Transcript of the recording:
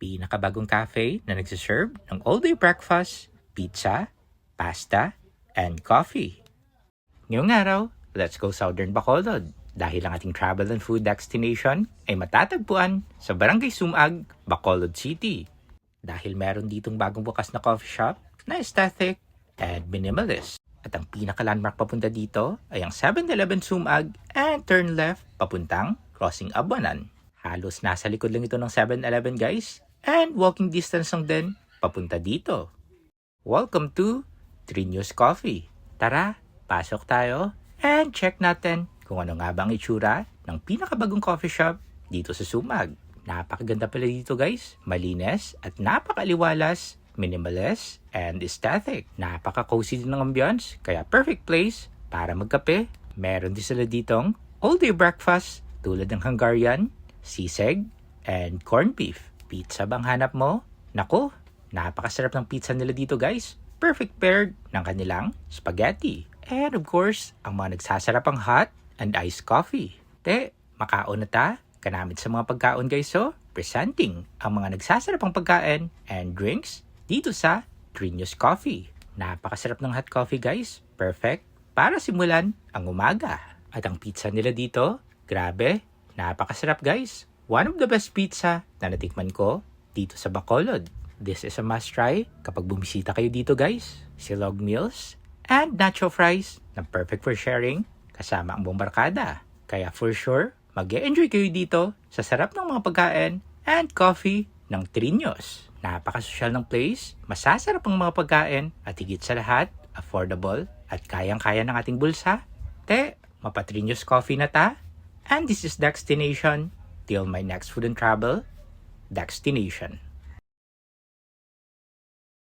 pinakabagong cafe na nagsiserve ng all-day breakfast, pizza, pasta, and coffee. Ngayong araw, let's go Southern Bacolod dahil ang ating travel and food destination ay matatagpuan sa Barangay Sumag, Bacolod City. Dahil meron ditong bagong bukas na coffee shop na aesthetic and minimalist. At ang pinaka-landmark papunta dito ay ang 7-Eleven Sumag and turn left papuntang Crossing Abuanan. Halos nasa likod lang ito ng 7-Eleven guys and walking distance lang din papunta dito. Welcome to Trinyos Coffee. Tara, pasok tayo and check natin kung ano nga bang itsura ng pinakabagong coffee shop dito sa Sumag. Napakaganda pala dito guys, malinis at napakaliwalas, minimalist and aesthetic. Napaka-cozy din ng ambience, kaya perfect place para magkape. Meron din sila ditong all-day breakfast tulad ng Hungarian, sisig, and corned beef. Pizza bang hanap mo? Nako, napakasarap ng pizza nila dito guys. Perfect paired ng kanilang spaghetti. And of course, ang mga nagsasarapang hot and iced coffee. Te, makaon na ta? Kanamit sa mga pagkaon guys presenting ang mga nagsasarapang pagkain and drinks dito sa Trinyos Coffee. Napakasarap ng hot coffee guys. Perfect para simulan ang umaga. At ang pizza nila dito, grabe, napakasarap guys. One of the best pizza na natikman ko dito sa Bacolod. This is a must try kapag bumisita kayo dito guys. Silog meals and nacho fries na perfect for sharing kasama ang buong barkada. Kaya for sure, mag-e-enjoy kayo dito sa sarap ng mga pagkain and coffee ng Trinyos. Napakasosyal ng place, masasarap ang mga pagkain at higit sa lahat, affordable at kayang-kaya ng ating bulsa. Te, mapa-Trinyos Coffee na ta? And this is Destination. Till my next food and travel destination.